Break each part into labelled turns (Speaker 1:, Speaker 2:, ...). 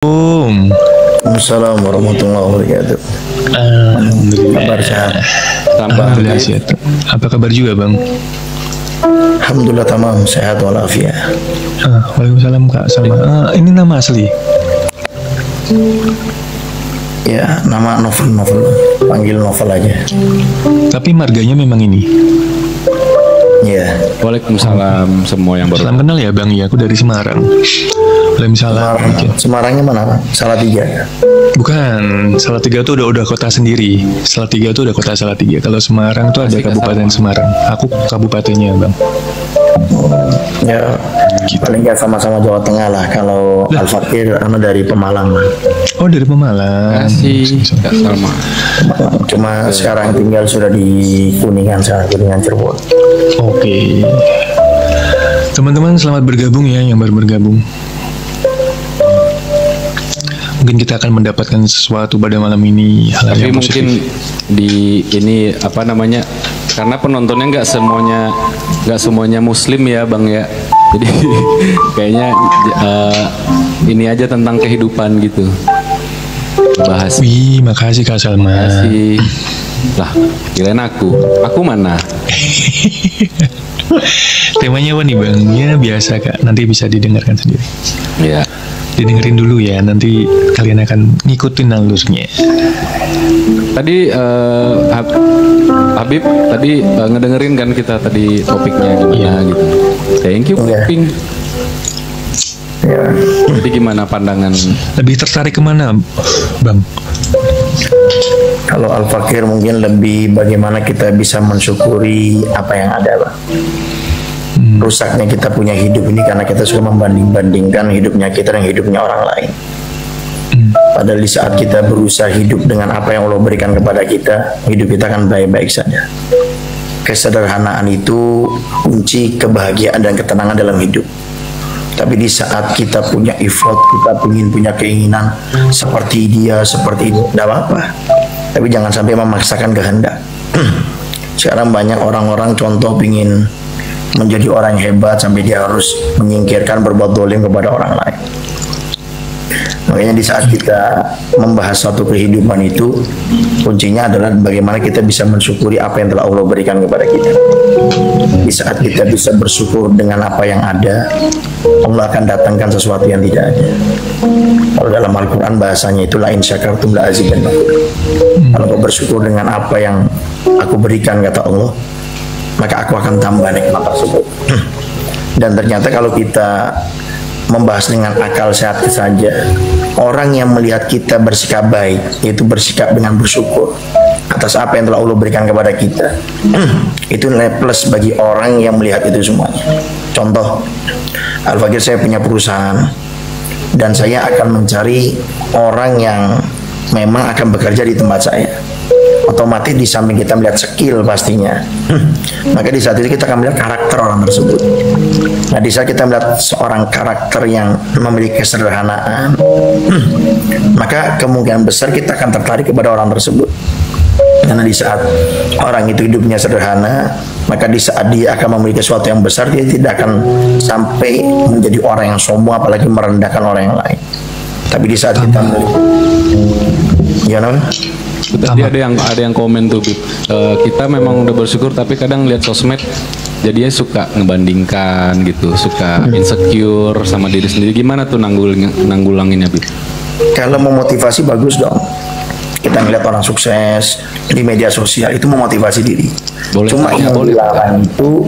Speaker 1: Assalamualaikum warahmatullahi wabarakatuh.
Speaker 2: Alhamdulillah.
Speaker 1: Kabar sehat?
Speaker 2: Alhamdulillah sehat. Apa kabar juga bang?
Speaker 1: Alhamdulillah tamam sehat walafiat.
Speaker 2: Waalaikumsalam kak sama. Ini nama asli?
Speaker 1: Ya nama novel, panggil novel aja.
Speaker 2: Tapi marganya memang ini.
Speaker 1: Ya.
Speaker 3: Waalaikumsalam semua yang baru.
Speaker 2: Salam kenal ya bang ya. Aku dari Semarang. Waalaikumsalam.
Speaker 1: Semarangnya mana? Salatiga.
Speaker 2: Bukan, Salatiga tuh udah kota sendiri. Salatiga tuh udah kota Salatiga. Kalau Semarang tuh ada Kabupaten Semarang. Aku kabupatennya bang.
Speaker 1: Ya, gitu. Paling nggak sama-sama Jawa Tengah lah. Kalau Al-Fakir, dari Pemalang.
Speaker 2: Oh dari Pemalang.
Speaker 3: Kasih Kak Salma.
Speaker 1: Cuma sekarang tinggal sudah di Kuningan Cirebon.
Speaker 2: Oke. Teman-teman selamat bergabung ya yang baru bergabung. Mungkin kita akan mendapatkan sesuatu pada malam ini, hal
Speaker 3: Tapi
Speaker 2: yang
Speaker 3: mungkin
Speaker 2: positif.
Speaker 3: di ini apa namanya? Karena penontonnya nggak semuanya Muslim ya bang ya. Jadi kayaknya ini aja tentang kehidupan gitu. Bahas.
Speaker 2: Wih, makasih Kak Salma.
Speaker 3: Kasih. Lah, kirain aku mana?
Speaker 2: Temanya apa nih bang? Ya biasa Kak, nanti bisa didengarkan sendiri.
Speaker 3: Ya.
Speaker 2: Didengerin dulu ya, nanti kalian akan ngikutin alurnya.
Speaker 3: Tadi Habib tadi ngedengerin kan kita tadi topiknya gimana gitu. Thank you Ping.
Speaker 1: Ya.
Speaker 3: Jadi gimana pandangan?
Speaker 2: Lebih tertarik kemana bang?
Speaker 1: Kalau Al-Fakir mungkin lebih bagaimana kita bisa mensyukuri apa yang ada, Pak. Rusaknya kita punya hidup ini karena kita suka membanding-bandingkan hidupnya kita dengan hidupnya orang lain. Padahal di saat kita berusaha hidup dengan apa yang Allah berikan kepada kita, hidup kita akan baik-baik saja. Kesederhanaan itu kunci kebahagiaan dan ketenangan dalam hidup. Tapi di saat kita punya effort, kita ingin punya keinginan seperti dia, seperti itu, tidak apa-apa. Tapi jangan sampai memaksakan kehendak. Sekarang banyak orang-orang contoh ingin menjadi orang yang hebat sampai dia harus menyingkirkan berbuat dolim kepada orang lain. Makanya di saat kita membahas satu kehidupan itu, kuncinya adalah bagaimana kita bisa mensyukuri apa yang telah Allah berikan kepada kita. Di saat kita bisa bersyukur dengan apa yang ada, Allah akan datangkan sesuatu yang tidak ada. Kalau dalam Al-Quran bahasanya itu la in syakartum la azidannakum. Kalau kau bersyukur dengan apa yang aku berikan, kata Allah, maka aku akan tambah nikmat tersebut. Dan ternyata kalau kita membahas dengan akal sehat saja, orang yang melihat kita bersikap baik, yaitu bersikap dengan bersyukur atas apa yang telah Allah berikan kepada kita, itu nilai plus bagi orang yang melihat itu semuanya. Contoh, Al-Fakir saya punya perusahaan dan saya akan mencari orang yang memang akan bekerja di tempat saya. Otomatis di samping kita melihat skill pastinya, maka di saat itu kita akan melihat karakter orang tersebut. Nah di saat kita melihat seorang karakter yang memiliki kesederhanaan, maka kemungkinan besar kita akan tertarik kepada orang tersebut. Karena di saat orang itu hidupnya sederhana, maka di saat dia akan memiliki sesuatu yang besar, dia tidak akan sampai menjadi orang yang sombong, apalagi merendahkan orang yang lain. Tapi di saat kita
Speaker 3: Tadi ada yang komen tuh, Bib. Kita memang udah bersyukur, tapi kadang lihat sosmed jadinya suka ngebandingkan gitu, suka insecure sama diri sendiri. Gimana tuh nanggulanginnya, Bib?
Speaker 1: Kalau memotivasi bagus dong. Kita ngeliat orang sukses di media sosial itu memotivasi diri. Cuma yang dilarang itu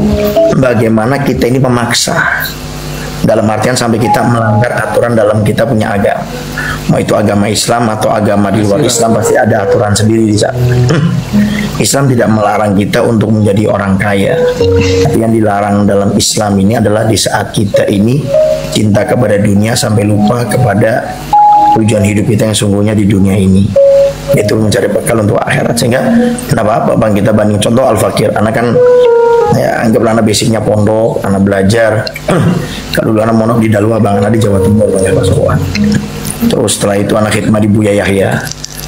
Speaker 1: bagaimana kita ini memaksa. Dalam artian sampai kita melanggar aturan dalam kita punya agama. Mau itu agama Islam atau agama di luar Islam, pasti ada aturan sendiri di sana. Islam tidak melarang kita untuk menjadi orang kaya. Tapi yang dilarang dalam Islam ini adalah di saat kita ini cinta kepada dunia sampai lupa kepada tujuan hidup kita yang sungguhnya di dunia ini, yaitu mencari bekal untuk akhirat. Sehingga kenapa apa bang kita banding, contoh Al-Fakir, anak kan ya anggaplah anak basicnya pondok, anak belajar. Kalau dulu anak mondok di Dalwa bang, anak di Jawa Timur bang, Pasuruan. Terus setelah itu anak hikmah di Buya Yahya.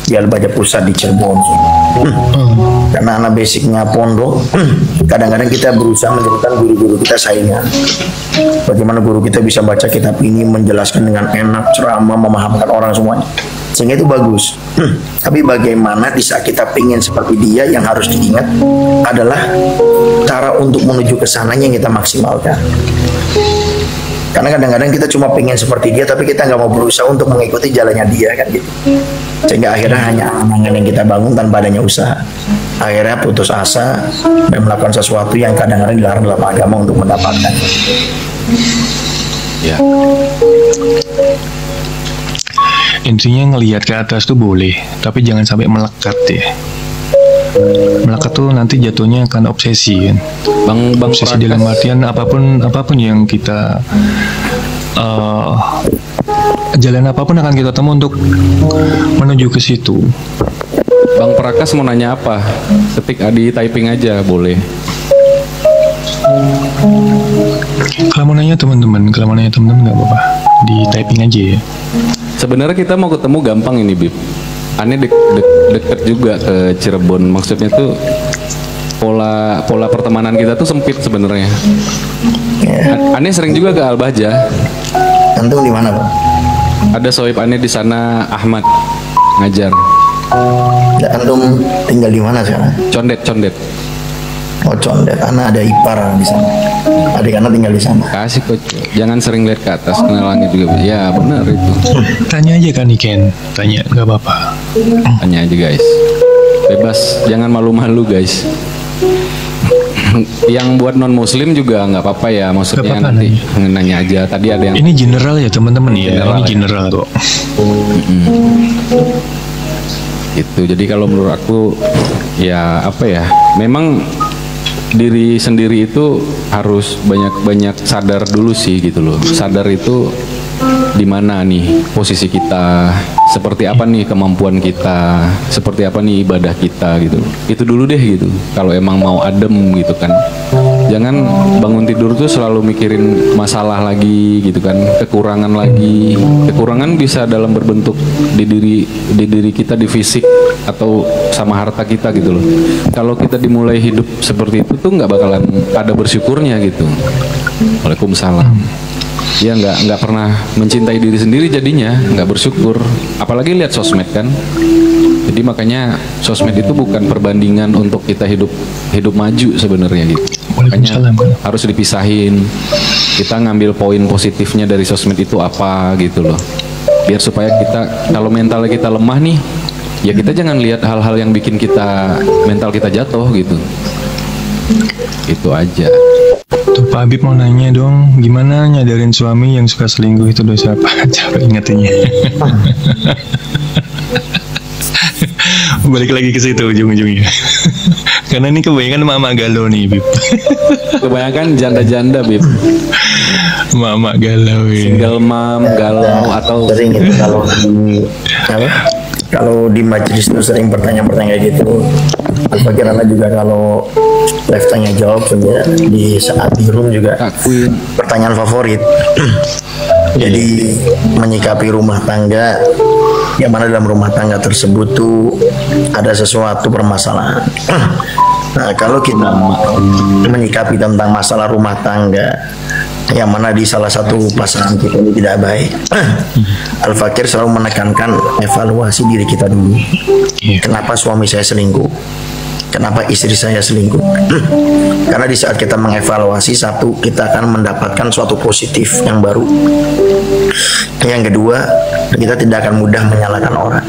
Speaker 1: di Al-Baja Pusat di Cirebon. Karena anak basicnya pondok, kadang-kadang kita berusaha menjadikan guru-guru kita saingan. Bagaimana guru kita bisa baca kitab ini, menjelaskan dengan enak, ceramah, memahamkan orang semuanya, sehingga itu bagus. Tapi bagaimana di saat kita pengen seperti dia, yang harus diingat adalah cara untuk menuju ke sananya yang kita maksimalkan. Karena kadang-kadang kita cuma pengen seperti dia, tapi kita nggak mau berusaha untuk mengikuti jalannya dia, kan gitu. Sehingga akhirnya hanya angan-angan yang kita bangun tanpa adanya usaha. Akhirnya putus asa dan melakukan sesuatu yang kadang-kadang dilarang dalam agama untuk mendapatkan.
Speaker 3: Ya.
Speaker 2: Intinya ngelihat ke atas tuh boleh, tapi jangan sampai melekat ya. Melekat tuh nanti jatuhnya akan obsesi kan.
Speaker 3: Bang
Speaker 2: Obsesi dalam artian apapun yang kita jalan apapun akan kita temui untuk menuju ke situ.
Speaker 3: Bang Prakas mau nanya apa? Ketik di typing aja boleh.
Speaker 2: Kalau mau nanya teman-teman nggak apa-apa, di typing aja ya.
Speaker 3: Sebenarnya kita mau ketemu gampang ini, Bib. Aneh deket juga ke Cirebon. Maksudnya tuh pola pertemanan kita tuh sempit sebenarnya. Aneh sering juga ke Al-Baja.
Speaker 1: Antum di mana, Pak?
Speaker 3: Ada sohib Aneh di sana, Ahmad ngajar.
Speaker 1: Antum tinggal di mana sekarang?
Speaker 3: Condet.
Speaker 1: Oh, Condet. Anak ada ipar di sana. Adik anak tinggal di sana.
Speaker 3: Kasih coach. Jangan sering lihat ke atas, kenalannya juga. Ya benar itu.
Speaker 2: Tanya aja kan Iken, tanya nggak apa-apa.
Speaker 3: Tanya aja guys. Bebas, jangan malu-malu guys. Yang buat non muslim juga nggak apa-apa ya, maksudnya
Speaker 2: Gak apa-apa,
Speaker 3: nanti nanya aja. Tadi ada yang
Speaker 2: Ini general ya teman-teman ya, ini general kok.
Speaker 3: gitu. Jadi kalau menurut aku ya apa ya, memang diri sendiri itu harus banyak-banyak sadar dulu sih gitu loh. Sadar itu di mana nih posisi kita, seperti apa nih kemampuan kita, seperti apa nih ibadah kita gitu. Itu dulu deh gitu. Kalau emang mau adem gitu kan. Jangan bangun tidur tuh selalu mikirin masalah lagi gitu kan, kekurangan lagi. Kekurangan bisa dalam berbentuk di diri kita, di fisik atau sama harta kita gitu loh. Kalau kita dimulai hidup seperti itu tuh nggak bakalan ada bersyukurnya gitu. Waalaikumsalam. Ya nggak pernah mencintai diri sendiri, jadinya nggak bersyukur. Apalagi lihat sosmed kan. Jadi makanya sosmed itu bukan perbandingan untuk kita hidup maju sebenarnya gitu. Makanya harus dipisahin. Kita ngambil poin positifnya dari sosmed itu apa gitu loh. Biar supaya kita, kalau mental kita lemah nih, ya kita jangan lihat hal-hal yang bikin mental kita jatuh gitu. Itu aja.
Speaker 2: Tuh Pak Habib mau nanya dong, gimana nyadarin suami yang suka selingkuh itu dosa apa? Coba ingetinnya. Balik lagi ke situ ujung-ujungnya. Karena ini kebanyakan mama galau nih, Bib.
Speaker 3: Kebanyakan janda-janda, Bib.
Speaker 2: Mama galau ya.
Speaker 3: Single mom galau atau
Speaker 1: sering itu kalau di majelis itu sering pertanyaan-pertanyaan kayak gitu. Bagaimana juga kalau live tanya jawab sebenarnya di saat di room juga pertanyaan favorit. Jadi menyikapi rumah tangga, yang mana dalam rumah tangga tersebut tuh ada sesuatu permasalahan. Nah, kalau kita menyikapi tentang masalah rumah tangga yang mana di salah satu pasangan kita ini tidak baik, Al-Fakir selalu menekankan evaluasi diri kita dulu. Kenapa suami saya selingkuh? Kenapa istri saya selingkuh? Karena di saat kita mengevaluasi, satu, kita akan mendapatkan suatu positif yang baru. Yang kedua, kita tidak akan mudah menyalahkan orang.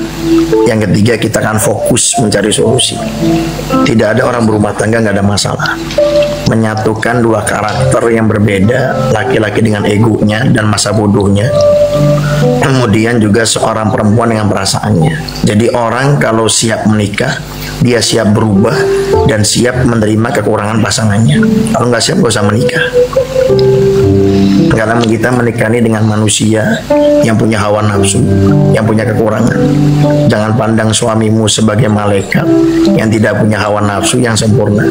Speaker 1: Yang ketiga, kita akan fokus mencari solusi. Tidak ada orang berumah tangga nggak ada masalah. Menyatukan dua karakter yang berbeda, laki-laki dengan egonya dan masa bodohnya, kemudian juga seorang perempuan dengan perasaannya. Jadi orang kalau siap menikah, dia siap berubah dan siap menerima kekurangan pasangannya. Kalau nggak siap, nggak usah menikah. Karena kita menikah ini dengan manusia yang punya hawa nafsu, yang punya kekurangan. Jangan pandang suamimu sebagai malaikat yang tidak punya hawa nafsu yang sempurna,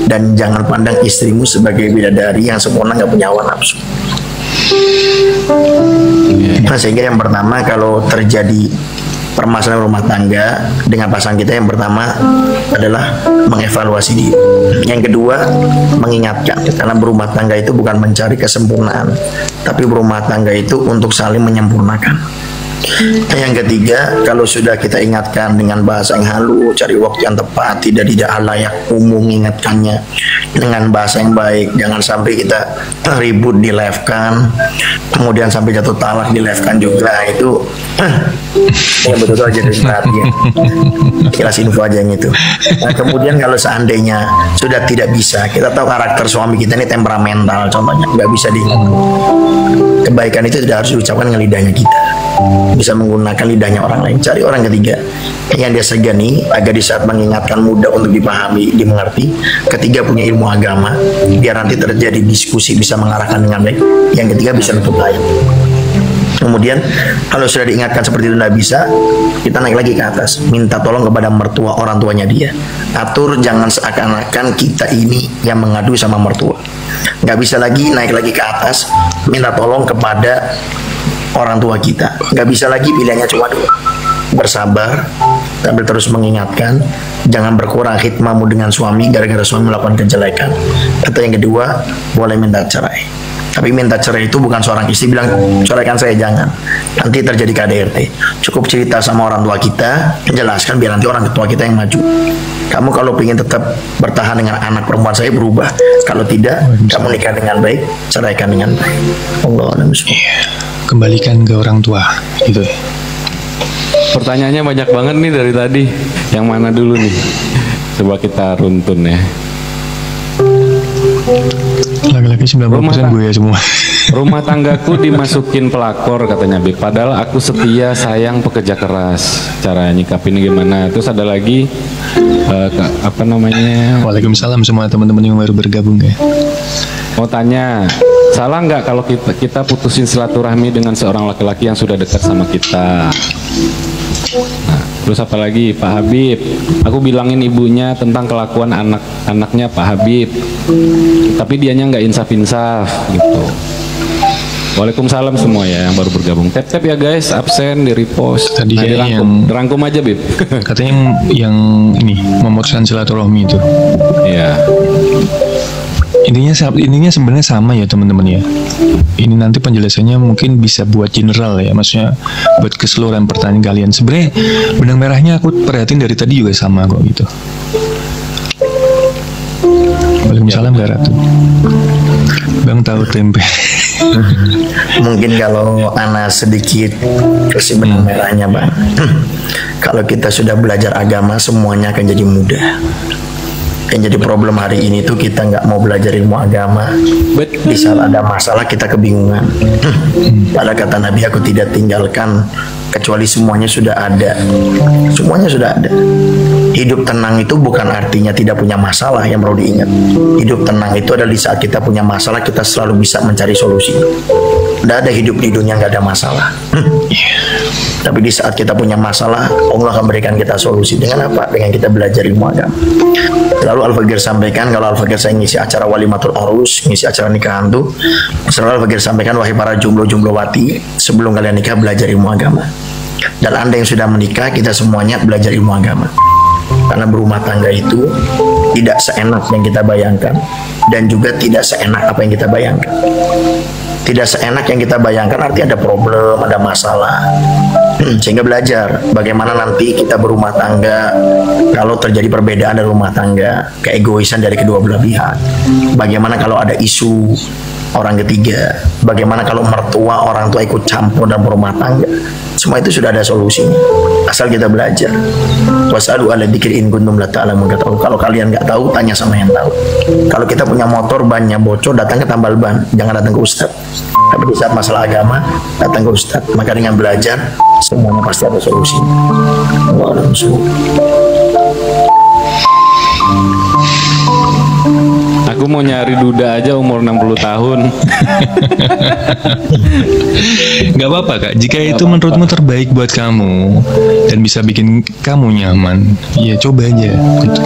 Speaker 1: dan jangan pandang istrimu sebagai bidadari yang sempurna nggak punya hawa nafsu. Nah, sehingga yang pertama, kalau terjadi permasalahan rumah tangga dengan pasangan kita, yang pertama adalah mengevaluasi diri. Yang kedua, mengingatkan, karena berumah tangga itu bukan mencari kesempurnaan, tapi berumah tangga itu untuk saling menyempurnakan. Yang ketiga, kalau sudah kita ingatkan dengan bahasa yang halus, cari waktu yang tepat, tidak halayak umum mengingatkannya dengan bahasa yang baik. Jangan sampai kita ribut di live kan, kemudian sampai jatuh talak di live kan juga. Itu ya betul aja dari perhatian. Kilas info aja yang itu. Nah, kemudian kalau seandainya sudah tidak bisa, kita tahu karakter suami kita ini temperamental, contohnya nggak bisa diingat. Kebaikan itu tidak harus diucapkan dengan lidahnya kita, bisa menggunakan lidahnya orang lain. Cari orang ketiga yang dia segani agar di saat mengingatkan mudah untuk dipahami, dimengerti. Ketiga, punya ilmu agama, biar nanti terjadi diskusi bisa mengarahkan dengan baik. Yang ketiga, bisa nutup ayat. Kemudian kalau sudah diingatkan seperti itu tidak bisa, kita naik lagi ke atas, minta tolong kepada mertua orang tuanya dia. Atur, jangan seakan-akan kita ini yang mengadu sama mertua. Nggak bisa lagi naik lagi ke atas, minta tolong kepada orang tua kita. Nggak bisa lagi, pilihannya cuma dua. Bersabar sambil terus mengingatkan, jangan berkurang khidmahmu dengan suami gara-gara suami melakukan kejelekan. Atau yang kedua, boleh minta cerai. Tapi minta cerai itu bukan seorang istri bilang ceraikan saya, jangan. Nanti terjadi KDRT. Cukup cerita sama orang tua kita, menjelaskan biar nanti orang tua kita yang maju. Kamu kalau ingin tetap bertahan dengan anak perempuan saya, berubah. Kalau tidak, kamu nikah dengan baik, ceraikan dengan baik. Allahumma
Speaker 2: Kembalikan ke orang tua, gitu.
Speaker 3: Pertanyaannya banyak banget nih dari tadi. Yang mana dulu nih? Coba kita runtun ya.
Speaker 2: Laki-laki 90% gue ya semua.
Speaker 3: Rumah tanggaku dimasukin pelakor katanya Bib. Padahal aku setia, sayang, pekerja keras. Cara nyikapinnya gimana? Terus ada lagi apa namanya?
Speaker 2: Waalaikumsalam semua teman-teman yang baru bergabung ya.
Speaker 3: Mau tanya, salah nggak kalau kita putusin silaturahmi dengan seorang laki-laki yang sudah dekat sama kita? Nah, terus apa lagi Pak Habib? Aku bilangin ibunya tentang kelakuan anaknya Pak Habib, tapi dianya nggak insaf-insaf gitu. Waalaikumsalam semua ya yang baru bergabung. Tap ya guys, absen di repost.
Speaker 2: Tadi
Speaker 3: nah, dirangkum aja Bib.
Speaker 2: Katanya yang ini memutuskan silaturahmi itu.
Speaker 3: Iya.
Speaker 2: Intinya sebenarnya sama ya teman-teman ya. Ini nanti penjelasannya mungkin bisa buat general ya, maksudnya buat keseluruhan pertanyaan kalian. Sebenarnya benang merahnya aku perhatiin dari tadi juga sama kok gitu. Waalaikumsalam Kak Ratu. Bang tahu tempe.
Speaker 1: Mungkin kalau Ana sedikit kasih benang merahnya Bang. Kalau kita sudah belajar agama, semuanya akan jadi mudah. Yang jadi problem hari ini tuh kita nggak mau belajar ilmu agama. Di saat ada masalah kita kebingungan. Pada kata Nabi, aku tidak tinggalkan kecuali semuanya sudah ada. Semuanya sudah ada. Hidup tenang itu bukan artinya tidak punya masalah, yang perlu diingat. Hidup tenang itu adalah di saat kita punya masalah, kita selalu bisa mencari solusi. Tidak ada hidup di dunia nggak ada masalah. Tapi di saat kita punya masalah, Allah akan berikan kita solusi. Dengan apa? Dengan kita belajar ilmu agama. Lalu Al-Fakir sampaikan, kalau Al-Fakir saya ngisi acara walimatul arus, ngisi acara nikahan tuh, selalu Al-Fakir sampaikan, wahai para jomblo-jomblowati, sebelum kalian nikah belajar ilmu agama. Dan Anda yang sudah menikah, kita semuanya belajar ilmu agama. Karena berumah tangga itu tidak seenak yang kita bayangkan, dan juga tidak seenak apa yang kita bayangkan. Tidak seenak yang kita bayangkan artinya ada problem, ada masalah. Sehingga belajar bagaimana nanti kita berumah tangga kalau terjadi perbedaan dalam rumah tangga, keegoisan dari kedua belah pihak. Bagaimana kalau ada isu orang ketiga, bagaimana kalau mertua orang tua ikut campur dalam rumah tangga. Semua itu sudah ada solusinya, asal kita belajar. Wasalu ala dzikri in kuntum la ta'lamun. Kalau kalian nggak tahu, tanya sama yang tahu. Kalau kita punya motor bannya bocor, datang ke tambal ban, jangan datang ke ustadz. Tapi di saat masalah agama, datang ke ustadz. Maka dengan belajar, semuanya pasti ada solusinya.
Speaker 3: Aku mau nyari duda aja umur 60 tahun.
Speaker 2: Gak apa-apa Kak, jika itu menurutmu terbaik buat kamu dan bisa bikin kamu nyaman, ya coba aja gitu.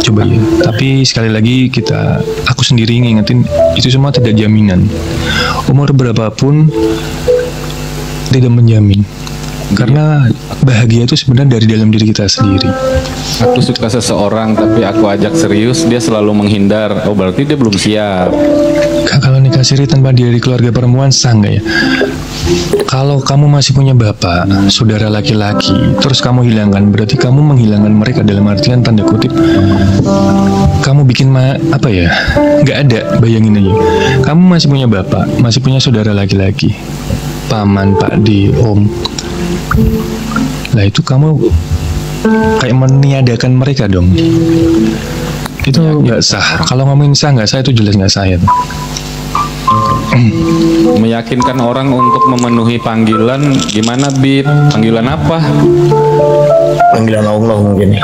Speaker 2: Coba ya. Tapi sekali lagi aku sendiri ngingetin, itu semua tidak jaminan. Umur berapapun tidak menjamin. Karena bahagia itu sebenarnya dari dalam diri kita sendiri.
Speaker 3: Aku suka seseorang tapi aku ajak serius, dia selalu menghindar. Oh berarti dia belum siap.
Speaker 2: Kalau nikah siri tanpa dari keluarga perempuan sah nggak ya? Kalau kamu masih punya bapak, saudara laki-laki, terus kamu hilangkan, berarti kamu menghilangkan mereka dalam artian tanda kutip. Kamu bikin apa ya? Nggak ada, bayangin aja. Kamu masih punya bapak, masih punya saudara laki-laki, paman, pakde, om. Lah itu kamu kayak meniadakan mereka dong. Itu nggak sah. Kalau ngomongin sah nggak sah, itu jelas nggak sah ya.
Speaker 3: Meyakinkan orang untuk memenuhi panggilan gimana, Bib? Panggilan apa?
Speaker 1: Panggilan Allah mungkin.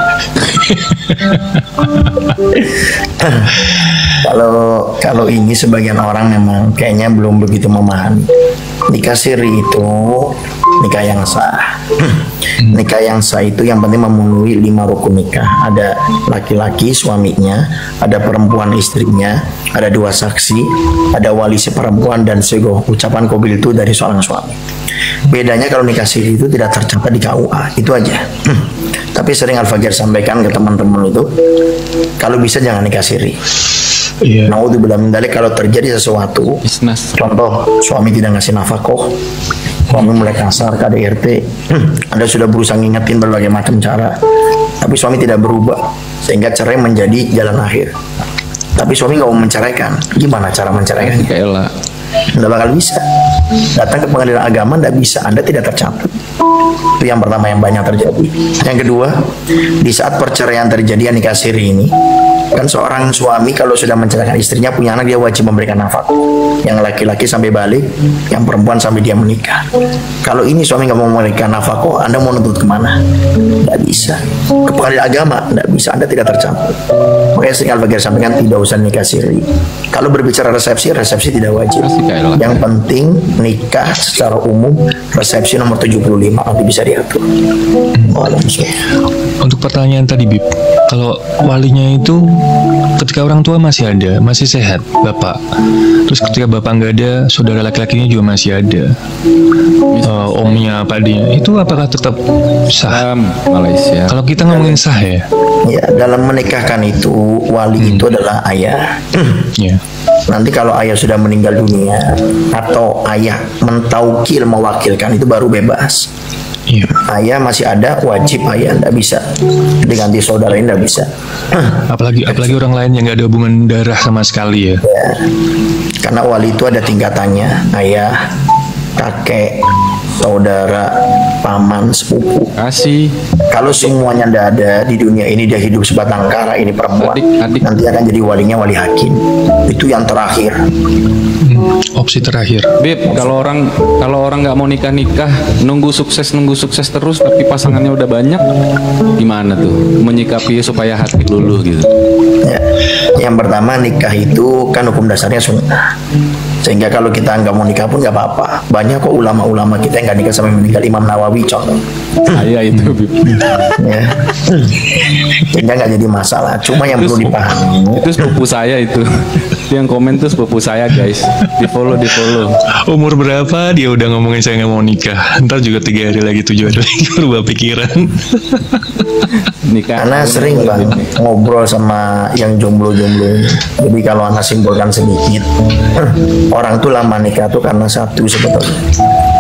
Speaker 1: Kalau ini sebagian orang memang kayaknya belum begitu memahami. Nikah siri itu nikah yang sah. Nikah yang sah itu yang penting memenuhi 5 rukun nikah. Ada laki-laki suaminya, ada perempuan istrinya, ada 2 saksi, ada wali si perempuan dan sego ucapan qabil itu dari seorang suami. Bedanya kalau nikah siri itu tidak tercatat di KUA, itu aja. Tapi sering Al-Fajr sampaikan ke teman-teman itu, kalau bisa jangan nikah siri.
Speaker 2: Iya.
Speaker 1: Naudzubillah min dzalik, kalau terjadi sesuatu, contoh suami tidak ngasih nafkah, suami mulai kasar ke ADRT, Anda sudah berusaha ngingetin berbagai macam cara, tapi suami tidak berubah, sehingga cerai menjadi jalan akhir. Tapi suami nggak mau menceraikan, gimana cara menceraikan?
Speaker 3: Kayak
Speaker 1: Nggak bakal bisa. Datang ke pengadilan agama nggak bisa, Anda tidak tercatat. Itu yang pertama yang banyak terjadi. Yang kedua, di saat perceraian terjadi nikah siri ini, kan seorang suami kalau sudah menceraikan istrinya punya anak, dia wajib memberikan nafkah. Yang laki-laki sampai balik, yang perempuan sampai dia menikah. Kalau ini suami nggak mau memberikan nafkah, Anda mau nuntut kemana? Nggak bisa. Ke pengadilan agama nggak bisa, Anda tidak tercatat. Makanya sering Al-Fajr sampaikan tidak usah nikah siri. Kalau berbicara resepsi tidak wajib. Yang penting nikah secara umum, resepsi nomor 75 nanti bisa diatur.
Speaker 2: Untuk pertanyaan tadi, Bib, kalau walinya itu ketika orang tua masih ada, masih sehat, bapak, terus ketika bapak nggak ada, saudara laki-lakinya juga masih ada, omnya, paknya, itu apakah tetap sah?
Speaker 3: Malaysia.
Speaker 2: Kalau kita ngomongin sah ya?
Speaker 1: Ya, dalam menikahkan itu wali itu adalah ayah.
Speaker 2: Ya.
Speaker 1: Nanti kalau ayah sudah meninggal dunia atau ayah mentaukil mewakilkan, itu baru bebas.
Speaker 2: Iya.
Speaker 1: Ayah masih ada, wajib ayah, tidak bisa diganti saudara, tidak bisa.
Speaker 2: Apalagi orang lain yang nggak ada hubungan darah sama sekali ya.
Speaker 1: Ya. Karena wali itu ada tingkatannya, ayah, kakek, saudara, paman, sepupu.
Speaker 3: Kasih.
Speaker 1: Kalau semuanya tidak ada di dunia ini, dia hidup sebatang kara, ini perempuan,
Speaker 3: adik.
Speaker 1: nanti akan jadi walinya wali hakim. Itu yang terakhir.
Speaker 2: Opsi terakhir.
Speaker 3: Bib, kalau orang nggak mau nikah nunggu sukses terus tapi pasangannya udah banyak, gimana tuh menyikapi supaya hati luluh gitu?
Speaker 1: Ya. Yang pertama, nikah itu kan hukum dasarnya sunnah, sehingga kalau kita nggak mau nikah pun nggak apa-apa. Banyak kok ulama-ulama kita yang nggak nikah sampai meninggal, Imam Nawawi contoh.
Speaker 3: Saya itu, Bib.
Speaker 1: Ya. Sehingga nggak jadi masalah. Cuma yang perlu dipahami,
Speaker 3: itu sepupu saya itu. Yang komen tuh sepupu saya, guys. Di follow.
Speaker 2: Umur berapa dia udah ngomongin saya nggak mau nikah, ntar juga 3 hari lagi 7 hari lagi berubah pikiran.
Speaker 3: Nikah.
Speaker 1: karena sering bang ngobrol sama yang jomblo-jomblo. Jadi kalau anak simpulkan sedikit, orang tuh lama nikah tuh karena satu, sebetulnya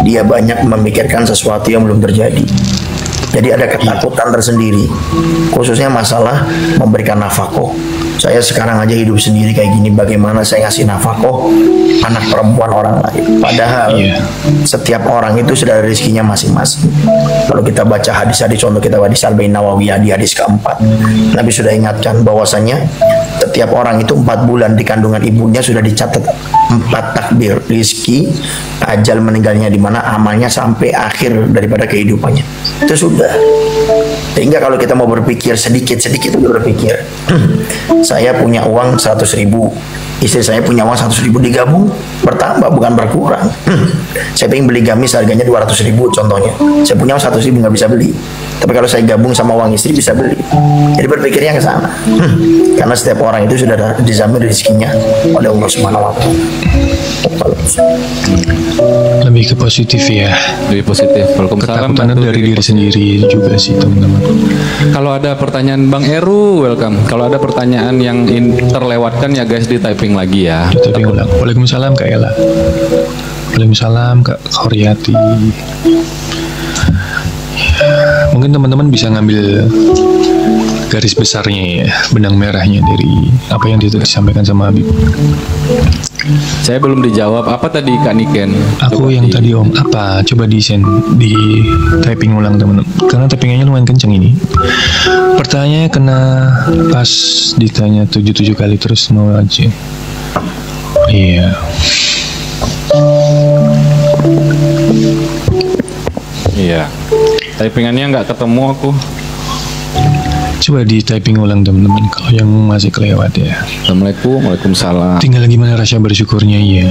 Speaker 1: dia banyak memikirkan sesuatu yang belum terjadi. Jadi ada ketakutan tersendiri, khususnya masalah memberikan nafkah. Saya sekarang aja hidup sendiri kayak gini, bagaimana saya ngasih nafkah anak perempuan orang lain? Padahal setiap orang itu sudah ada rezekinya masing-masing. Kalau kita baca hadis-hadis, contoh kita hadis Al-Bain Nawawiyah di hadis keempat, Nabi sudah ingatkan bahwasanya setiap orang itu 4 bulan di kandungan ibunya sudah dicatat 4 takdir rezeki, ajal meninggalnya di mana, amalnya sampai akhir daripada kehidupannya. Itu sudah. Sehingga kalau kita mau berpikir sedikit-sedikit berpikir, saya punya uang 100.000, istri saya punya uang 100.000, digabung bertambah bukan berkurang. Saya pengen beli gamis harganya 200.000 contohnya, saya punya 100.000 nggak bisa beli, tapi kalau saya gabung sama uang istri bisa beli. Jadi berpikirnya ke sana. Karena setiap orang itu sudah dijamin rezekinya oleh Allah Subhanahu wa Ta'ala.
Speaker 2: Lebih ke positif ya.
Speaker 3: Lebih positif. Waalaikumsalam.
Speaker 2: Ketakutan dari diri sendiri juga sih teman-teman.
Speaker 3: Kalau ada pertanyaan Bang Eru, welcome. Kalau ada pertanyaan yang terlewatkan ya guys, di typing lagi ya.
Speaker 2: Di typing ulang. Waalaikumsalam Kak Ella. Waalaikumsalam Kak Koryati. Mungkin teman-teman bisa ngambil garis besarnya ya, benang merahnya dari apa yang disampaikan sama Habib.
Speaker 3: Saya belum dijawab. Apa tadi Kak Niken?
Speaker 2: Aku yang tadi Om, apa? Coba di typing ulang teman-teman. Karena typingannya lumayan kenceng ini. Pertanyaannya kena pas ditanya 77 kali terus mau aja. Iya.
Speaker 3: Iya. Typingannya nggak ketemu aku.
Speaker 2: Coba di typing ulang teman-teman kalau yang masih kelewat ya.
Speaker 3: Assalamualaikum, waalaikumsalam.
Speaker 2: Tinggal gimana rasa bersyukurnya ya.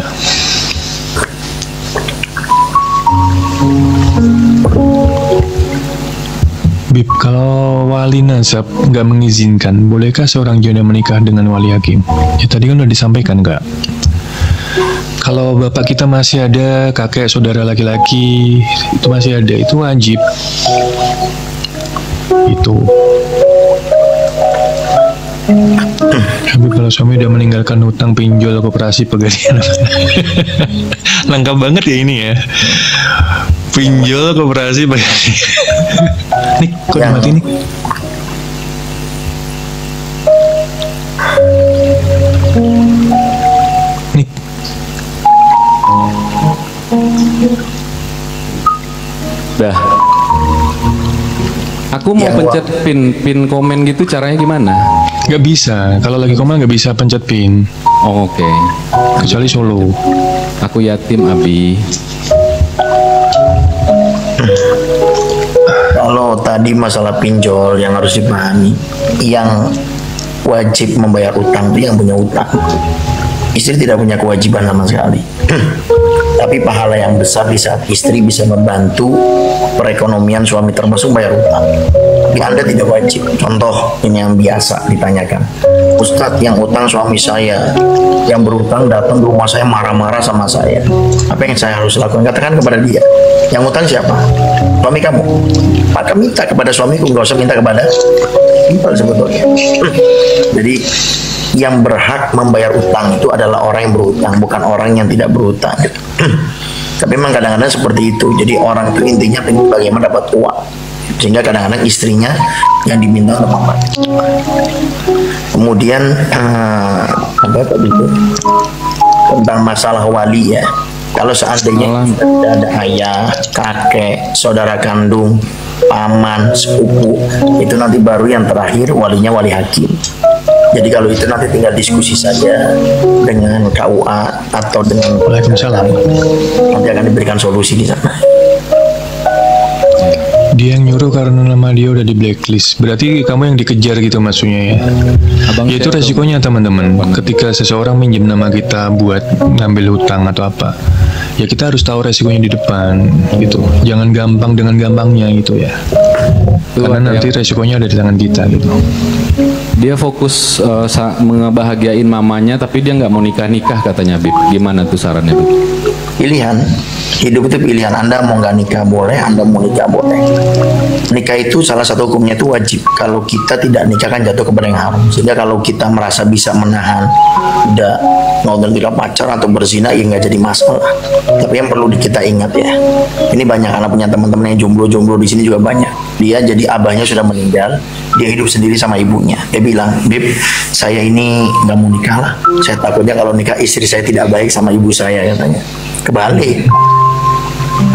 Speaker 2: Bib, kalau wali nasab nggak mengizinkan, bolehkah seorang janda menikah dengan wali hakim? Ya tadi kan udah disampaikan Kak. Kalau bapak kita masih ada, kakek, saudara laki-laki, itu masih ada, itu wajib. Itu. Tapi kalau suami udah meninggalkan hutang pinjol koperasi pegadaian. Lengkap banget ya ini ya. Pinjol koperasi pegadaian. Nih, kok mati nih? Nih.
Speaker 3: Dah. Aku mau pencet pin komen gitu, caranya gimana?
Speaker 2: Gak bisa, kalau lagi komen gak bisa pencet pin.
Speaker 3: Oh, oke.
Speaker 2: Kecuali solo.
Speaker 3: Aku yatim Abi.
Speaker 1: Kalau tadi masalah pinjol yang harus dipahami, yang wajib membayar utang itu yang punya utang. Istri tidak punya kewajiban sama sekali. Tapi pahala yang besar di saat istri bisa membantu perekonomian suami, termasuk bayar utang. Tapi Anda tidak wajib. Contoh ini yang biasa ditanyakan, Ustadz, yang utang suami saya, yang berutang datang ke rumah saya marah-marah sama saya, apa yang saya harus lakukan? Katakan kepada dia, yang utang siapa? Suami kamu. Maka minta kepada suamiku, nggak usah minta kepada people sebetulnya. Jadi yang berhak membayar utang itu adalah orang yang berutang, bukan orang yang tidak berutang. Tapi memang kadang-kadang seperti itu. Jadi orang itu intinya pengen bagaimana dapat uang, sehingga kadang-kadang istrinya yang diminta untuk membayar. Kemudian apa tadi itu tentang masalah wali ya. Kalau seandainya tidak ada ayah, kakek, saudara kandung, paman, sepupu, itu nanti baru yang terakhir walinya wali hakim. Jadi kalau itu nanti tinggal diskusi saja dengan KUA atau dengan
Speaker 2: Waalaikumsalam.
Speaker 1: Nanti akan diberikan solusi di sana.
Speaker 2: Dia yang nyuruh karena nama dia udah di blacklist. Berarti kamu yang dikejar gitu maksudnya ya. Ya itu resikonya teman-teman. Ketika seseorang minjem nama kita buat ngambil hutang atau apa, ya kita harus tahu resikonya di depan gitu. Jangan gampang dengan gampangnya gitu ya. Karena nanti resikonya ada di tangan kita gitu.
Speaker 3: Dia fokus ngebahagiain mamanya, tapi dia nggak mau nikah katanya Bib. Gimana tuh sarannya Bib?
Speaker 1: Pilihan, hidup itu pilihan. Anda mau nggak nikah boleh, Anda mau nikah boleh. Nikah itu salah satu hukumnya itu wajib. Kalau kita tidak nikah kan jatuh kepada yang haram. Sehingga kalau kita merasa bisa menahan, tidak mau ketika pacar atau berzina, ya nggak jadi masalah. Tapi yang perlu kita ingat ya, ini banyak anak punya teman-teman yang jomblo-jomblo di sini juga banyak. Dia jadi abahnya sudah meninggal, dia hidup sendiri sama ibunya. Dia bilang, Bib, saya ini nggak mau nikah lah. Saya takutnya kalau nikah istri saya tidak baik sama ibu saya, katanya. Kebalik,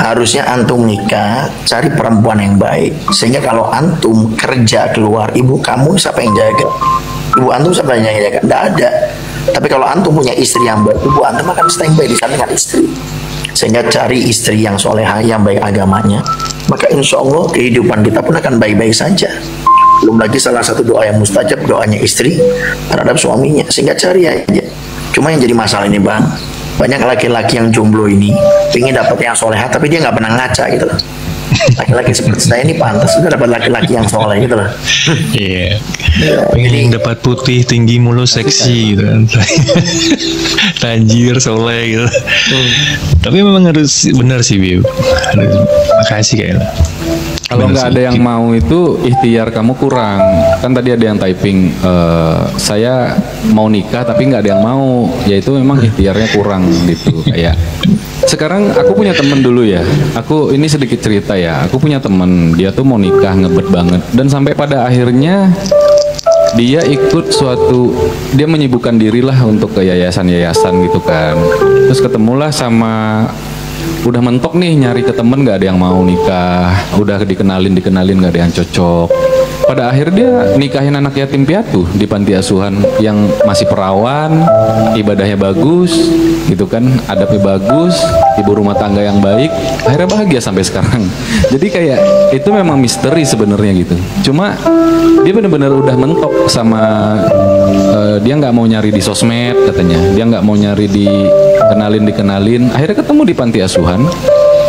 Speaker 1: harusnya antum nikah, cari perempuan yang baik, sehingga kalau antum kerja keluar, ibu kamu siapa yang jaga? Ibu antum siapa yang jaga? Tidak ada. Tapi kalau antum punya istri yang baik, ibu antum akan standby di samping istri. Sehingga cari istri yang solehah, yang baik agamanya, maka insya Allah kehidupan kita pun akan baik-baik saja. Belum lagi salah satu doa yang mustajab, doanya istri terhadap suaminya. Sehingga cari aja. Cuma yang jadi masalah ini Bang, Banyak laki-laki yang jomblo ini pengen dapat yang soleha tapi dia nggak pernah ngaca gitu loh. Laki-laki seperti saya ini pantas sudah dapat laki-laki yang soleh gitu loh.
Speaker 2: Iya. Pengen yang dapat putih, tinggi, mulus, seksi gitu kan. Tajir, soleh gitu. Tapi memang harus benar sih, Bib. Makasih kayaknya.
Speaker 3: Kalau nggak ada yang mau itu ikhtiar kamu kurang. Kan tadi ada yang typing, saya mau nikah tapi nggak ada yang mau. Ya itu memang ikhtiarnya kurang gitu. Kayak sekarang aku punya temen dulu ya. Aku ini sedikit cerita ya. Aku punya temen, dia tuh mau nikah ngebet banget. Dan sampai pada akhirnya dia ikut dia menyibukkan dirilah untuk ke yayasan-yayasan gitu kan. Terus ketemulah sama, udah mentok nih nyari ke temen nggak ada yang mau nikah, udah dikenalin nggak ada yang cocok. Pada akhir dia nikahin anak yatim piatu di panti asuhan yang masih perawan, ibadahnya bagus gitu kan, adabnya bagus, ibu rumah tangga yang baik, akhirnya bahagia sampai sekarang. Jadi kayak itu memang misteri sebenarnya gitu. Cuma dia benar-benar udah mentok sama dia nggak mau nyari di sosmed katanya, dia nggak mau nyari dikenalin, akhirnya ketemu di panti asuhan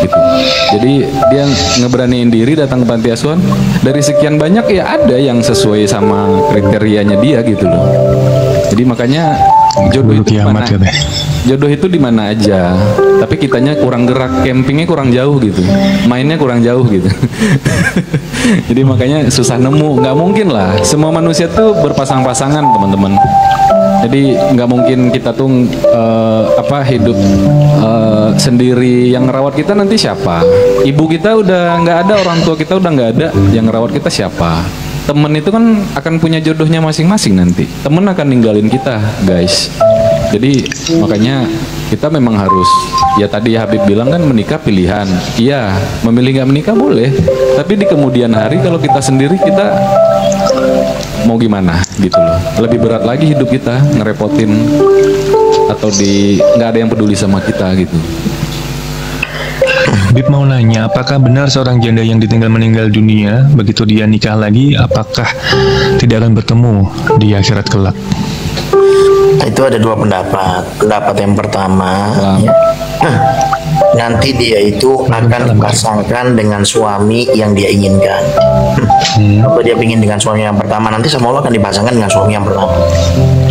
Speaker 3: gitu. Jadi dia ngeberaniin diri datang ke panti asuhan. Dari sekian banyak ya ada yang sesuai sama kriterianya dia gitu loh. Jadi makanya jodoh itu di mana? Jodoh itu di mana aja. Tapi kitanya kurang gerak, campingnya kurang jauh gitu, mainnya kurang jauh gitu. Jadi makanya susah nemu. Nggak mungkin lah. Semua manusia tuh berpasang-pasangan teman-teman. Jadi nggak mungkin kita tuh hidup sendiri. Yang ngerawat kita nanti siapa? Ibu kita udah nggak ada, orang tua kita udah nggak ada, yang ngerawat kita siapa? Temen itu kan akan punya jodohnya masing-masing nanti. Temen akan ninggalin kita, guys. Jadi makanya kita memang harus, ya tadi Habib bilang kan menikah pilihan. Iya, memilih nggak menikah boleh. Tapi di kemudian hari kalau kita sendiri, kita mau gimana gitu loh. Lebih berat lagi hidup kita, ngerepotin atau nggak ada yang peduli sama kita gitu.
Speaker 2: Bib mau nanya, apakah benar seorang janda yang ditinggal meninggal dunia, begitu dia nikah lagi, apakah tidak akan bertemu di akhirat kelak?
Speaker 1: Itu ada dua pendapat. Pendapat yang pertama, nanti dia itu akan dipasangkan dengan suami yang dia inginkan. Kalau dia ingin dengan suami yang pertama, nanti sama Allah akan dipasangkan dengan suami yang pertama.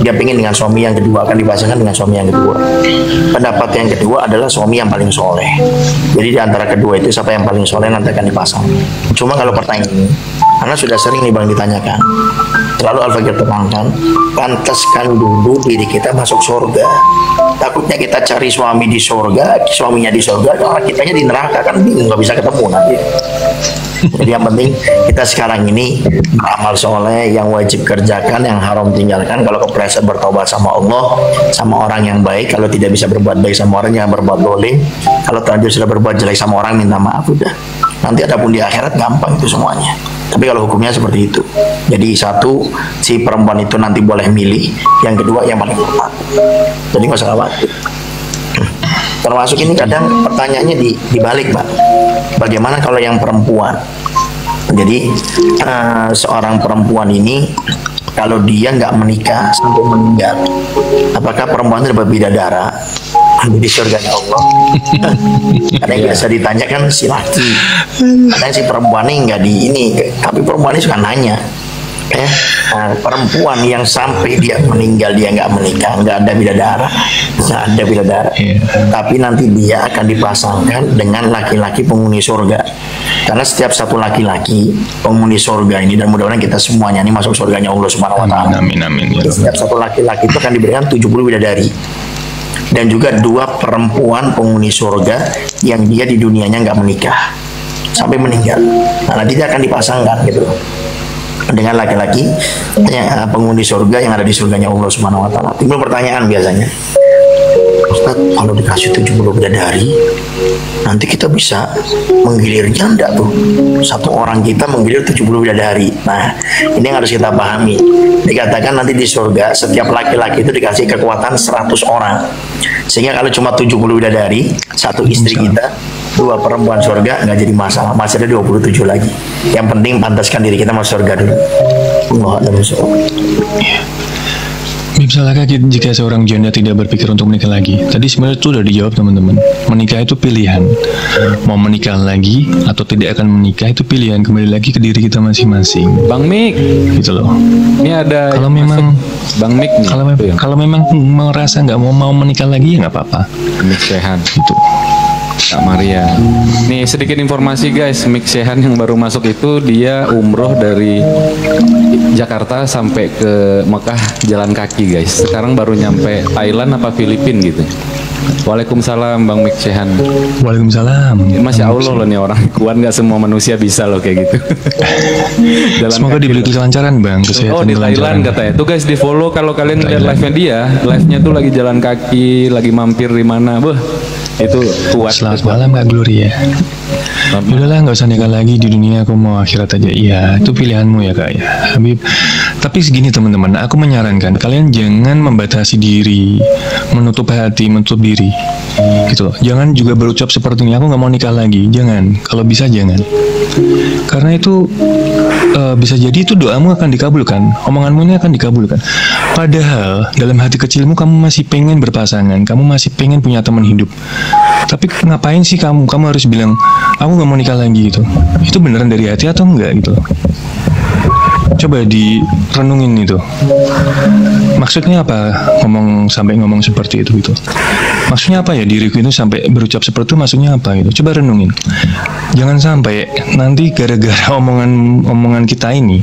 Speaker 1: Dia ingin dengan suami yang kedua, akan dipasangkan dengan suami yang kedua. Pendapat yang kedua adalah suami yang paling soleh. Jadi di antara kedua itu siapa yang paling soleh nanti akan dipasang. Cuma kalau pertanyaan ini, karena sudah sering nih Bang ditanyakan, selalu Al-Fakir terangkan, pantaskan dulu diri kita masuk surga. Takutnya kita cari suami di surga, suaminya di surga, kalau kitanya di neraka kan bingung, nggak bisa ketemu nanti. Jadi yang penting kita sekarang ini beramal soleh, yang wajib kerjakan, yang haram tinggalkan. Kalau kepleset bertobat sama Allah, sama orang yang baik. Kalau tidak bisa berbuat baik sama orang, jangan berbuat dolim. Kalau terlanjur sudah berbuat jelek sama orang, minta maaf udah. Nanti adapun di akhirat gampang itu semuanya. Tapi kalau hukumnya seperti itu. Jadi satu, si perempuan itu nanti boleh milih. Yang kedua yang paling tepat. Jadi nggak usah khawatir. Termasuk ini kadang pertanyaannya dibalik, Pak. Bagaimana kalau yang perempuan? Jadi seorang perempuan ini kalau dia nggak menikah sampai meninggal, apakah perempuan itu dapat bidadara di surganya Allah? Karena yang biasa ditanyakan si laki, kadang si perempuan ini nggak di ini, tapi perempuan ini suka nanya. Perempuan yang sampai dia meninggal dia nggak menikah, nggak ada bidadara, tapi nanti dia akan dipasangkan dengan laki-laki penghuni surga. Karena setiap satu laki-laki penghuni surga ini, dan mudah-mudahan kita semuanya ini masuk surganya Allah Subhanahu Wa Taala.
Speaker 2: Amin.
Speaker 1: Setiap satu laki-laki itu akan diberikan 70 bidadari, dan juga 2 perempuan penghuni surga yang dia di dunianya nggak menikah sampai meninggal. Nah, nanti dia akan dipasangkan gitu dengan laki-laki penghuni surga yang ada di surganya Allah Subhanahu Wa Taala. Timbul pertanyaan biasanya, Ustaz, kalau dikasih 70 bidadari, nanti kita bisa menggilir janda tuh. Satu orang kita menggilir 70 bidadari. Nah, ini yang harus kita pahami. Dikatakan nanti di surga setiap laki-laki itu dikasih kekuatan 100 orang. Sehingga kalau cuma 70 bidadari, satu istri kita, 2 perempuan surga, nggak jadi masalah. Masih ada 27 lagi. Yang penting pantaskan diri kita masuk surga dulu. Allah a'lam bishawab.
Speaker 2: Salahkah jika seorang janda tidak berpikir untuk menikah lagi? Tadi sebenarnya itu udah dijawab teman-teman. Menikah itu pilihan. Mau menikah lagi atau tidak akan menikah itu pilihan. Kembali lagi ke diri kita masing-masing.
Speaker 3: Bang Mik,
Speaker 2: Gitu loh.
Speaker 3: ini ada
Speaker 2: Kalau memang
Speaker 3: Bang Mik nih.
Speaker 2: kalau memang merasa nggak mau menikah lagi ya nggak apa-apa.
Speaker 3: Mik Sehan,
Speaker 2: Gitu.
Speaker 3: Kak Maria. Nih sedikit informasi guys, Mik Sehan yang baru masuk itu dia umroh dari Jakarta sampai ke Mekah jalan kaki guys. Sekarang baru nyampe Thailand apa Filipina gitu. Waalaikumsalam Bang Mik Sehan.
Speaker 2: Waalaikumsalam.
Speaker 3: Masya Allah loh nih orang kuat, nggak semua manusia bisa loh kayak gitu. Jalan
Speaker 2: Semoga
Speaker 3: kaki
Speaker 2: diberi
Speaker 3: loh.
Speaker 2: kelancaran bang, kesehatan
Speaker 3: Oh di
Speaker 2: kelancaran.
Speaker 3: Thailand katanya. Tuh guys di follow kalau kalian lihat live-nya dia, live-nya tuh lagi jalan kaki, lagi mampir di mana, itu kuat.
Speaker 2: Selamat malam Kak Gloria. Udahlah nggak usah nikah lagi di dunia, aku mau akhirat aja. Iya, itu pilihanmu ya Kak ya, Habib. Tapi segini teman-teman, aku menyarankan kalian jangan membatasi diri, menutup hati, menutup diri, gitu loh. Jangan juga berucap seperti ini, aku nggak mau nikah lagi. Jangan, kalau bisa jangan. Karena itu bisa jadi itu doamu akan dikabulkan, omonganmu ini akan dikabulkan. Padahal dalam hati kecilmu kamu masih pengen berpasangan, kamu masih pengen punya teman hidup. Tapi ngapain sih kamu harus bilang aku nggak mau nikah lagi gitu? Itu beneran dari hati atau enggak gitu? Coba direnungin itu. Maksudnya apa sampai ngomong seperti itu gitu? Maksudnya apa ya diriku itu sampai berucap seperti itu, maksudnya apa gitu? Coba renungin. Jangan sampai nanti gara-gara omongan kita ini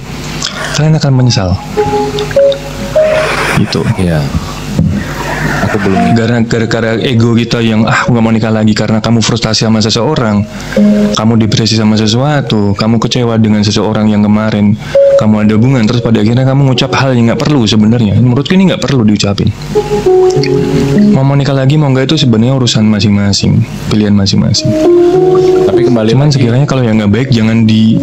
Speaker 2: kalian akan menyesal. Gitu.
Speaker 3: Iya. Aku belum.
Speaker 2: Gara-gara ego kita yang aku nggak mau nikah lagi karena kamu frustasi sama seseorang, kamu depresi sama sesuatu, kamu kecewa dengan seseorang yang kemarin kamu ada hubungan, terus pada akhirnya kamu ngucap hal yang nggak perlu sebenarnya. Menurutku ini nggak perlu diucapin. Mau nikah lagi mau nggak itu sebenarnya urusan masing-masing, pilihan masing-masing.
Speaker 3: Tapi kembali
Speaker 2: Cuman
Speaker 3: lagi.
Speaker 2: sekiranya kalau yang nggak baik jangan di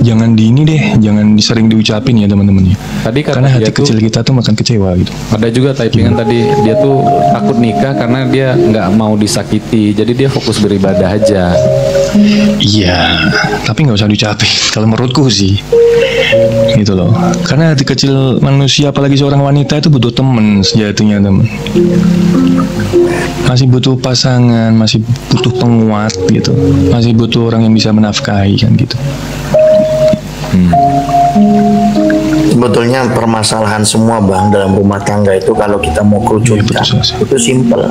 Speaker 2: ini deh, jangan sering diucapin ya teman-teman ya.
Speaker 3: Tadi kata
Speaker 2: Karena
Speaker 3: dia
Speaker 2: hati
Speaker 3: tuh-
Speaker 2: kecil kita tuh makan kecewa gitu.
Speaker 3: Ada juga typingan tadi dia tuh takut nikah karena dia nggak mau disakiti, jadi dia fokus beribadah aja.
Speaker 2: Iya, tapi nggak usah diucapin. Kalau menurutku sih, gitu loh. Karena hati kecil manusia, apalagi seorang wanita itu butuh temen sejatinya teman. Masih butuh pasangan, masih butuh penguat gitu. Masih butuh orang yang bisa menafkahi kan gitu.
Speaker 1: Sebetulnya permasalahan semua bang dalam rumah tangga itu kalau kita mau kerucutkan
Speaker 2: Iya, betul,
Speaker 1: itu simple,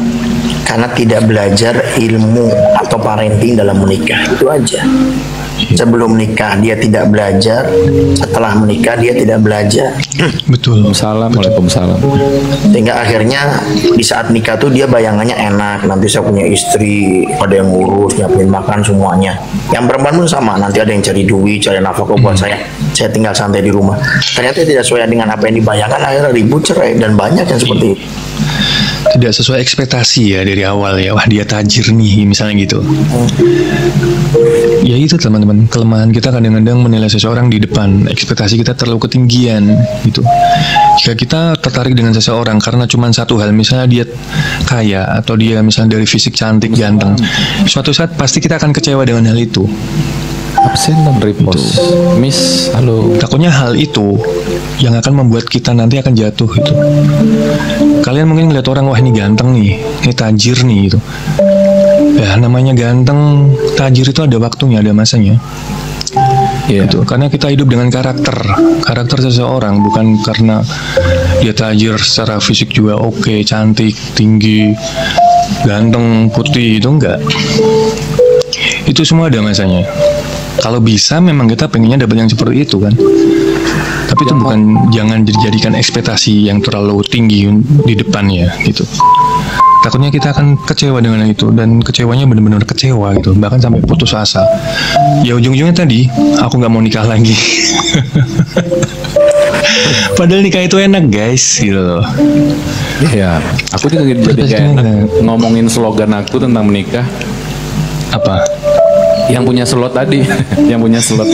Speaker 1: karena tidak belajar ilmu atau parenting dalam menikah, itu aja. Sebelum nikah dia tidak belajar, setelah menikah dia tidak belajar,
Speaker 2: Betul.
Speaker 3: Waalaikumsalam.
Speaker 1: sehingga akhirnya di saat nikah tuh dia bayangannya enak, nanti saya punya istri, ada yang ngurus, nyiapin makan semuanya. Yang perempuan pun sama, nanti ada yang cari duit, cari nafkah buat saya tinggal santai di rumah. Ternyata tidak sesuai dengan apa yang dibayangkan, akhirnya ribut, cerai, dan banyak yang seperti itu.
Speaker 2: Tidak sesuai ekspektasi ya dari awal ya. Wah dia tajir nih misalnya gitu. Ya itu teman-teman, kelemahan kita kadang-kadang menilai seseorang di depan. Ekspektasi kita terlalu ketinggian gitu. Jika kita tertarik dengan seseorang karena cuma satu hal, misalnya dia kaya atau dia misalnya dari fisik cantik, ganteng, suatu saat pasti kita akan kecewa dengan hal itu.
Speaker 3: Absen dan repost. Miss, halo.
Speaker 2: Takutnya hal itu yang akan membuat kita nanti akan jatuh gitu. Kalian mungkin ngeliat orang, wah ini ganteng nih, ini tajir nih gitu. Ya namanya ganteng, tajir itu ada waktunya, ada masanya.
Speaker 3: Iya.
Speaker 2: Gitu. Karena kita hidup dengan karakter seseorang, bukan karena dia tajir secara fisik juga oke, cantik, tinggi, ganteng, putih, itu enggak. Itu semua ada masanya. Kalau bisa memang kita pengennya dapat yang seperti itu kan. Tapi itu jangan dijadikan ekspektasi yang terlalu tinggi di depannya gitu. Takutnya kita akan kecewa dengan itu, dan kecewanya benar-benar kecewa gitu, bahkan sampai putus asa. Ya ujung-ujungnya tadi aku nggak mau nikah lagi. Padahal nikah itu enak guys gitu loh.
Speaker 3: Iya. Aku juga jadi gak enak ngomongin slogan aku tentang menikah.
Speaker 2: Apa?
Speaker 3: Yang punya slot tadi, yang punya slot.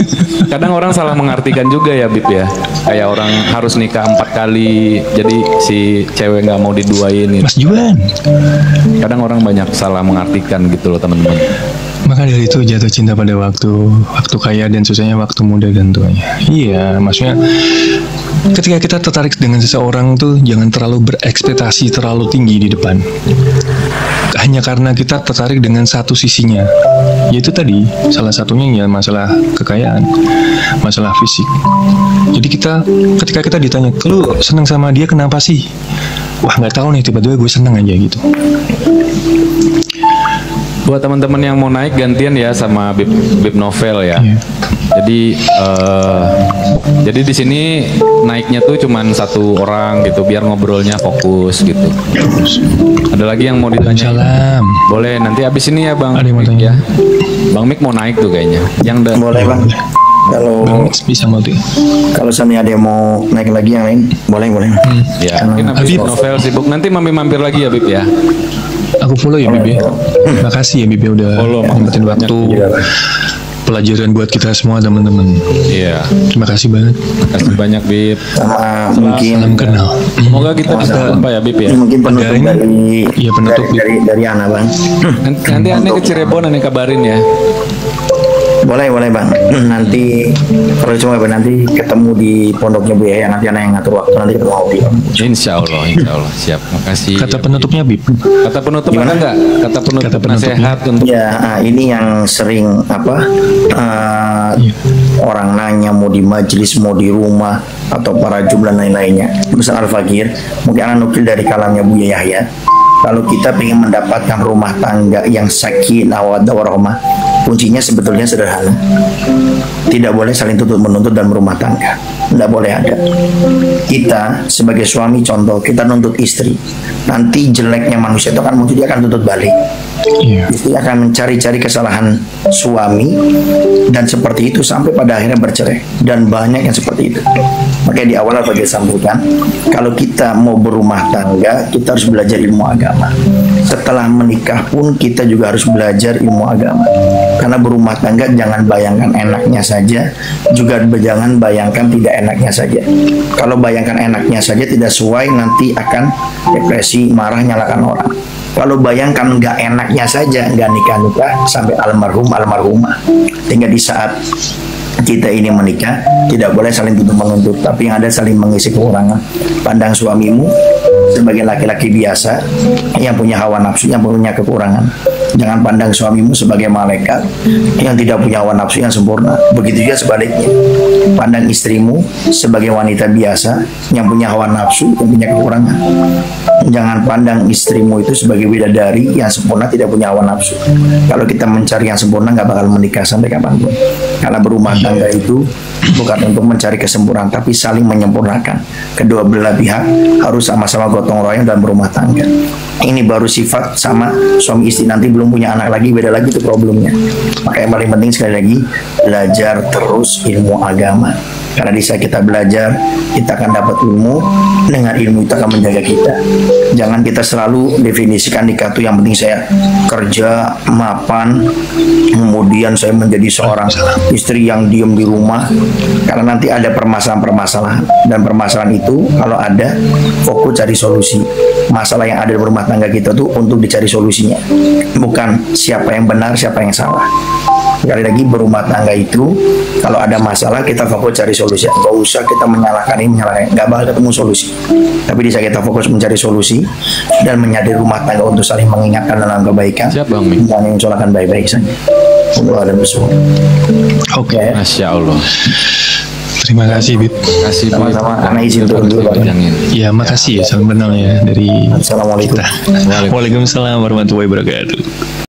Speaker 3: Kadang orang salah mengartikan juga ya Bib ya. Kayak orang harus nikah 4 kali, jadi si cewek nggak mau diduain gitu.
Speaker 2: Mas Juan.
Speaker 3: Kadang orang banyak salah mengartikan gitu loh teman-teman.
Speaker 2: Maka dari itu jatuh cinta pada waktu kaya dan susahnya waktu muda dan tuanya. Iya, maksudnya ketika kita tertarik dengan seseorang tuh jangan terlalu berekspektasi terlalu tinggi di depan. Hanya karena kita tertarik dengan satu sisinya. Yaitu tadi, salah satunya ya masalah kekayaan, masalah fisik. Jadi ketika kita ditanya, "Lu seneng sama dia kenapa sih?" Wah, nggak tahu nih, tiba-tiba gue seneng aja gitu.
Speaker 3: Buat teman-teman yang mau naik gantian ya sama Bib Novel ya.
Speaker 2: Iya.
Speaker 3: Jadi di sini naiknya tuh cuman satu orang gitu biar ngobrolnya fokus gitu. Ada lagi yang mau ditanya?
Speaker 2: Salam.
Speaker 3: Boleh nanti abis ini ya Bang.
Speaker 2: Ada yang mau
Speaker 3: Mik
Speaker 2: tanya?
Speaker 3: ya. Bang Mik mau naik tuh kayaknya.
Speaker 1: Boleh bang. Kalau
Speaker 2: Bang Mix bisa mau tuh.
Speaker 1: kalau sampai ada yang mau naik lagi yang lain, boleh.
Speaker 3: Ya, mungkin habis
Speaker 2: Habib.
Speaker 3: Novel sibuk nanti mampir lagi ya Bib ya.
Speaker 2: Aku follow ya Bibi. Makasih ya Bibi udah
Speaker 3: Follow,
Speaker 2: nyempetin waktu
Speaker 1: Iya.
Speaker 2: pelajaran buat kita semua teman-teman.
Speaker 3: Iya.
Speaker 2: Terima kasih banget.
Speaker 3: Makasih banyak Bib.
Speaker 1: Sama mungkin
Speaker 2: Salam kenal.
Speaker 3: Semoga kita bisa jumpa ya Bib ya.
Speaker 1: ini mungkin penutup
Speaker 2: Ada ini?
Speaker 1: dari
Speaker 2: Iya, penutup,
Speaker 1: dari Ana bang.
Speaker 3: Nanti aneh ke Cirebon aneh kabarin ya.
Speaker 1: Boleh bang. Nanti kalau cuma nanti ketemu di pondoknya Bu Yaya, nanti anak yang ngatur waktu, nanti ketemu Audi.
Speaker 3: Insya Allah siap. Makasih.
Speaker 2: Kata penutupnya Bib.
Speaker 3: Kata penutup ada nggak? Kata penutup
Speaker 2: Kata penutupnya.
Speaker 3: nasihat untuk
Speaker 1: Ya, ini yang sering orang nanya mau di majelis, mau di rumah, atau para jumlah lain-lainnya. Misal Al-Fakir, mungkin anak nukil dari kalamnya Bu Yahya. Kalau kita ingin mendapatkan rumah tangga yang sakinah warahmah, kuncinya sebetulnya sederhana. Tidak boleh saling tuntut-menuntut dalam rumah tangga. Tidak boleh ada. Kita sebagai suami contoh, kita nuntut istri. Nanti jeleknya manusia itu kan mungkin dia akan tuntut balik.
Speaker 2: Iya.
Speaker 1: Istri akan mencari-cari kesalahan suami dan seperti itu sampai pada akhirnya bercerai, dan banyak yang seperti itu. Makanya di awal bagi sampaikan, kalau kita mau berumah tangga kita harus belajar ilmu agama. Setelah menikah pun kita juga harus belajar ilmu agama. Karena berumah tangga jangan bayangkan enaknya saja, juga jangan bayangkan tidak enaknya saja. Kalau bayangkan enaknya saja tidak sesuai, nanti akan depresi, marah, nyalakan orang. Kalau bayangkan nggak enaknya saja, nggak nikah sampai almarhumah. Hingga di saat kita ini menikah, tidak boleh saling tuntut menuntut, tapi yang ada saling mengisi kekurangan. Pandang suamimu sebagai laki-laki biasa yang punya hawa nafsu, yang punya kekurangan. Jangan pandang suamimu sebagai malaikat yang tidak punya hawa nafsu yang sempurna. Begitu juga sebaliknya. Pandang istrimu sebagai wanita biasa yang punya hawa nafsu, yang punya kekurangan. Jangan pandang istrimu itu sebagai bidadari yang sempurna, tidak punya hawa nafsu. Kalau kita mencari yang sempurna, nggak bakal menikah sampai kapanpun. Karena berumah tangga itu bukan untuk mencari kesempurnaan, tapi saling menyempurnakan. Kedua belah pihak harus sama-sama gotong royong dalam berumah tangga. Ini baru sifat sama suami istri, nanti belum punya anak lagi, beda lagi itu problemnya. Maka yang paling penting sekali lagi, belajar terus ilmu agama. Karena di saat kita belajar, kita akan dapat ilmu. Dengan ilmu itu akan menjaga kita. Jangan kita selalu definisikan nikah itu yang penting saya kerja, mapan, kemudian saya menjadi seorang istri yang diem di rumah. Karena nanti ada permasalahan-permasalahan, dan permasalahan itu kalau ada, fokus cari solusi. Masalah yang ada di rumah tangga kita tuh untuk dicari solusinya, bukan siapa yang benar, siapa yang salah. Sekali lagi, berumah tangga itu kalau ada masalah kita fokus cari solusi. Gak usah kita menyalahkan ini, gak bakal ketemu solusi. Tapi di saat kita fokus mencari solusi dan menyadari rumah tangga untuk saling mengingatkan dalam kebaikan,
Speaker 3: Siap, Bang Mik.
Speaker 1: dan yang insya Allah akan baik-baik saja. Allah dan bersyukur.
Speaker 2: Oke.
Speaker 3: Masya Allah.
Speaker 2: Terima kasih Bib.
Speaker 3: Kasih
Speaker 1: Sama-sama. Karena izin turun dulu, Pak.
Speaker 2: Ya makasih ya, salam kenal ya dari
Speaker 1: Assalamualaikum.
Speaker 2: kita. Waalaikumsalam warahmatullahi wabarakatuh.